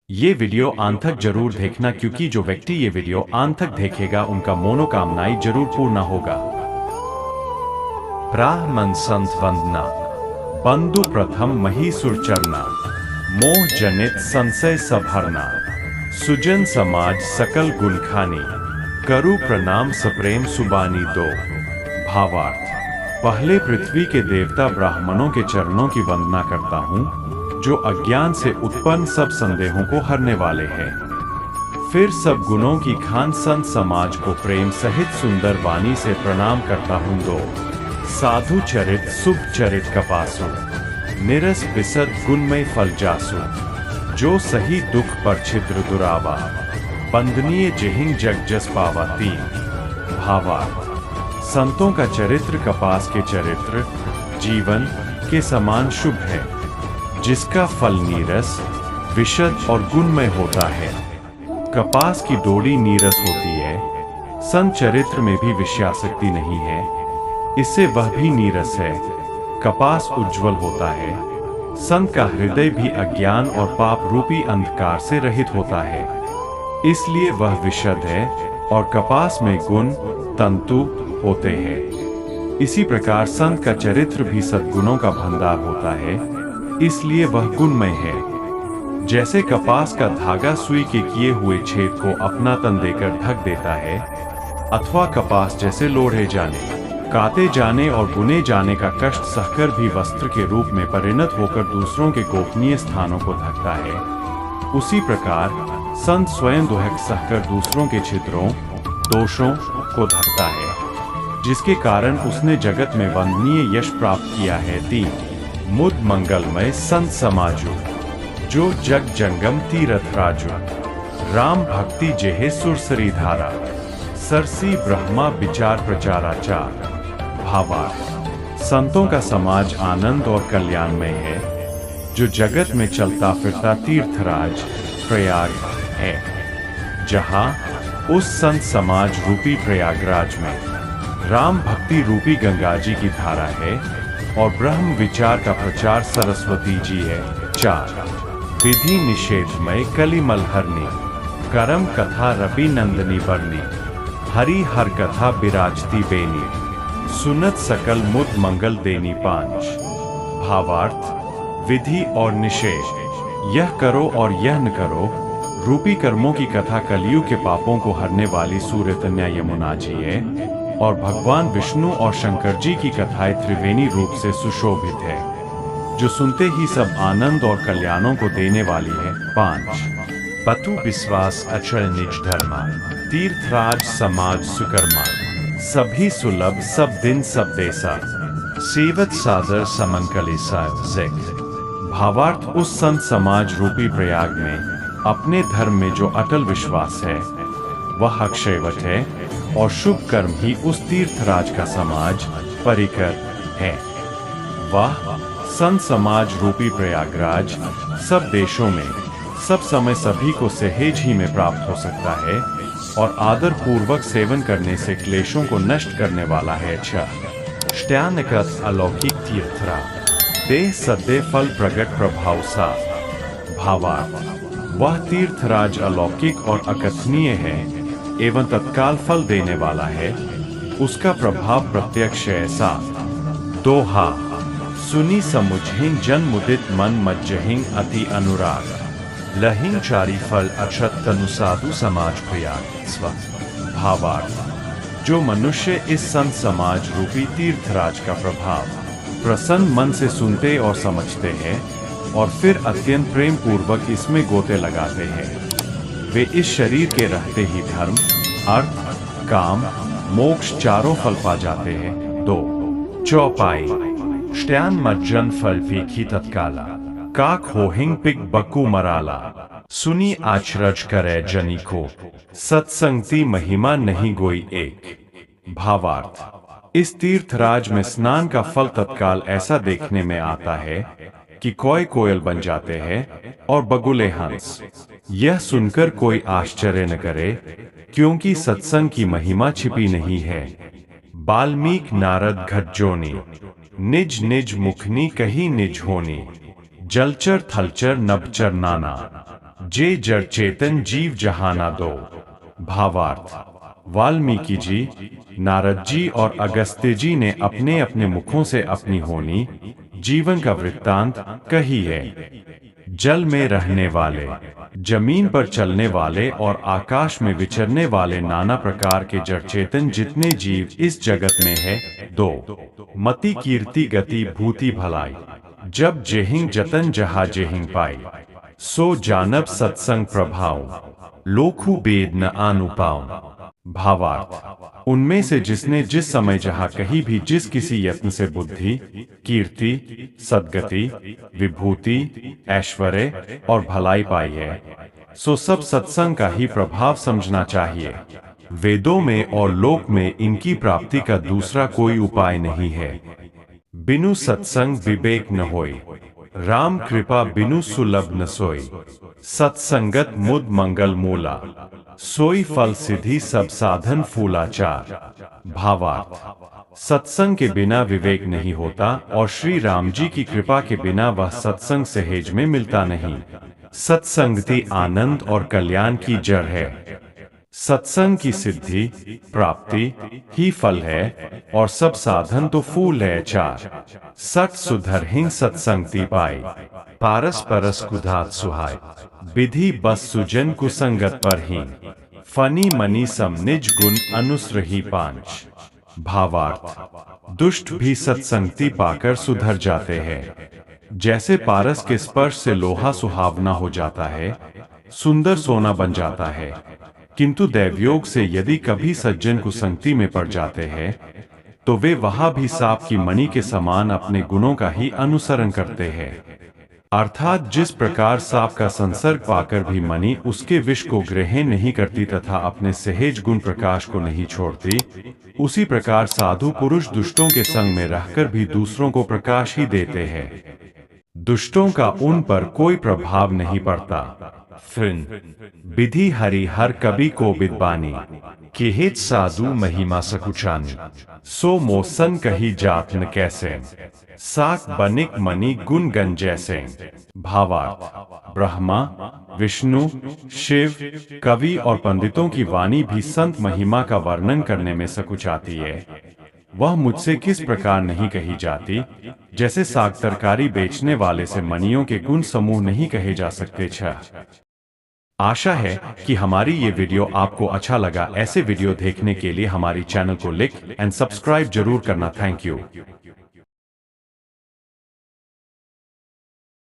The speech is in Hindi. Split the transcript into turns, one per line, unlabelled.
ये वीडियो अंत तक जरूर देखना क्योंकि जो व्यक्ति ये वीडियो अंत तक देखेगा उनका मनोकामनाएं जरूर पूर्ण होगा। ब्राह्मण संत वंदना, बंधु प्रथम महीसुर चरना, मोह जनित संशय सब हरना, सुजन समाज सकल गुलखानी, करु प्रणाम सप्रेम सुबानी दो। भावार्थ, पहले पृथ्वी के देवता ब्राह्मणों के चरणों की वंदना करता हूँ जो अज्ञान से उत्पन्न सब संदेहों को हरने वाले हैं। फिर सब गुणों की खान संत समाज को प्रेम सहित सुंदर वाणी से प्रणाम करता हूँ दो। साधु चरित शुभ चरित कपासु, निरस बिसद गुणमय फल जासु, जो सही दुख पर छिद्र दुरावा, बंदनीय जिहिंग जग जस पावा तीन। भावार्थ, संतों का चरित्र कपास के चरित्र जीवन के समान शुभ है, जिसका फल नीरस विशद और गुणमय होता है। कपास की डोरी नीरस होती है, संत चरित्र में भी विषयासक्ति नहीं है, इससे वह भी नीरस है। कपास उज्जवल होता है, संत का हृदय भी अज्ञान और पाप रूपी अंधकार से रहित होता है, इसलिए वह विशद है और कपास में गुण तंतु होते हैं। इसी प्रकार संत का चरित्र भी सद्गुणों का भंडार होता है, इसलिए वह गुणमय है। जैसे कपास का धागा सुई के किए हुए छेद को अपना तन देकर ढक देता है, अथवा कपास जैसे लोढ़े जाने, काटे जाने और बुने जाने का कष्ट सहकर भी वस्त्र के रूप में परिणत होकर दूसरों के गोपनीय स्थानों को ढकता है, उसी प्रकार संत स्वयं दुहक सहकर दूसरों के छिद्रों दोषों को ढकता है, जिसके कारण उसने जगत में वंदनीय यश प्राप्त किया है। तीन, मुद मंगलमय संत समाजु, जो जग जंगम तीरथ राजु, राम भक्ति जेहे सुरसरी धारा, सरसी ब्रह्मा विचार प्रचाराचार। भावार्थ, संतों का समाज आनंद और कल्याणमय है, जो जगत में चलता फिरता तीर्थराज प्रयाग है, जहां उस संत समाज रूपी प्रयागराज में राम भक्ति रूपी गंगा जी की धारा है और ब्रह्म विचार का प्रचार सरस्वती जी है। चार, विधि निषेधमय कलिमल हरनी, करम कथा रवि नंदनी बरनी, हरि हर कथा विराजती बेनी, सुनत सकल मुद मंगल देनी पांच। भावार्थ, विधि और निषेध, यह करो और यह न करो रूपी कर्मों की कथा कलियुग के पापों को हरने वाली सूर्य कन्या यमुना जी है, और भगवान विष्णु और शंकर जी की कथाएं त्रिवेणी रूप से सुशोभित है, जो सुनते ही सब आनंद और कल्याणों को देने वाली है। पांच, पतु विश्वास अचल निज धर्मा, तीर्थराज समाज सुकर्मा, सभी सुलभ सब दिन सब देसा, सेवत सादर समंकलेसा जैक। भावार्थ, उस संत समाज रूपी प्रयाग में अपने धर्म में जो अटल विश्वास है वह अक्षयवत है, और शुभ कर्म ही उस तीर्थराज का समाज परिकर है। वह संत समाज रूपी प्रयागराज सब देशों में सब समय सभी को सहेज ही में प्राप्त हो सकता है, और आदर पूर्वक सेवन करने से क्लेशों को नष्ट करने वाला है। ष्टानकथ अलौकिक तीर्थरा, देह सद्य फल प्रगट प्रभाव सा। भावार्थ, वह तीर्थराज अलौकिक और अकथनीय है एवं तत्काल फल देने वाला है, उसका प्रभाव प्रत्यक्ष ऐसा। दोहा, सुनी समुझहिं जन मुदित मन मज्जहिं अति अनुराग, लहिं चारि फल अक्षत तनु साधु समाज प्रयाग स्व। भावार्थ, जो मनुष्य इस संत समाज रूपी तीर्थराज का प्रभाव प्रसन्न मन से सुनते और समझते हैं और फिर अत्यंत प्रेम पूर्वक इसमें गोते लगाते हैं, वे इस शरीर के रहते ही धर्म अर्थ काम मोक्ष चारों फल पा जाते हैं। दो, चौपाई, श्ट्यान मज्जन फल फीकी तत्काला, काक होहिंग पिक बकू मराला, सुनी आचरज करे जनी को, सत्संगति महिमा नहीं गोई एक। भावार्थ, इस तीर्थराज में स्नान का फल तत्काल ऐसा देखने में आता है कि कोई कोयल बन जाते हैं और बगुले हंस। यह सुनकर कोई आश्चर्य न करे, क्योंकि सत्संग की महिमा छिपी नहीं है। बाल्मीक नारद घटजोनी, निज निज मुखनी कही निज होनी, जलचर थलचर नभचर नाना, जे जड़ चेतन जीव जहाना दो। भावार्थ, वाल्मीकि जी, नारद जी और अगस्त्य जी ने अपने अपने मुखों से अपनी होनी, जीवन का वृत्तांत कही है। जल में रहने वाले, जमीन पर चलने वाले और आकाश में विचरने वाले नाना प्रकार के जड़ चेतन जितने जीव इस जगत में है, दो मति कीर्ति गति भूति भलाई, जब जेहिंग जतन जहा जेहिंग पाई, सो जानब सत्संग प्रभाव, लोखु बेद न आनुपाव। भावार्थ, उनमें से जिसने जिस समय जहाँ कहीं भी जिस किसी यत्न से बुद्धि, कीर्ति, सद्गति, विभूति, ऐश्वर्य और भलाई पाई है, सो सब सत्संग का ही प्रभाव समझना चाहिए। वेदों में और लोक में इनकी प्राप्ति का दूसरा कोई उपाय नहीं है। बिनु सत्संग विवेक न होय, राम कृपा बिनु सुलभ न सोई, सत्संगत मुद मंगल मूला, सोई फल सिद्धि सब साधन फूलाचार। भावार्थ, सत्संग के बिना विवेक नहीं होता और श्री राम जी की कृपा के बिना वह सत्संग सहेज में मिलता नहीं। सत्संगति आनंद और कल्याण की जड़ है। सत्संग की सिद्धि प्राप्ति ही फल है और सब साधन तो फूल है चार। सत सुधर हिंग सत्संगति पाई, पारस परस कुधात सुहाय, विधि बस सुजन कुसंगत पर ही, फनी मनी सम निज गुण अनुसरही पांच। भावार्थ, दुष्ट भी सत्संगति पाकर सुधर जाते हैं। जैसे पारस के स्पर्श से लोहा सुहावना हो जाता है, सुंदर सोना बन जाता है, किंतु दैवयोग से यदि कभी सज्जन कुसंगति में पड़ जाते हैं तो वे वहां भी सांप की मणि के समान अपने गुणों का ही अनुसरण करते हैं। अर्थात जिस प्रकार सांप का संसर्ग पाकर भी मणि उसके विष को ग्रहण नहीं करती तथा अपने सहज गुण प्रकाश को नहीं छोड़ती, उसी प्रकार साधु पुरुष दुष्टों के संग में रहकर भी दूसरों को प्रकाश ही देते हैं। दुष्टों का उन पर कोई प्रभाव नहीं पड़ता। विधि हरि हर कवि को विद्वानी, केहित साधु महिमा सकुचानी, सो मोसन कही जात न कैसे, साक बनिक मणि गुण गण जैसे। भावार्थ, ब्रह्मा, विष्णु, शिव, कवि और पंडितों की वाणी भी संत महिमा का वर्णन करने में सकुचाती है। वह मुझसे किस प्रकार नहीं कही जाती, जैसे साग तरकारी बेचने वाले से मणियों के गुण समूह नहीं कहे जा सकते। आशा है कि हमारी ये वीडियो आपको अच्छा लगा। ऐसे वीडियो देखने के लिए हमारी चैनल को लाइक एंड सब्सक्राइब जरूर करना। Thank you.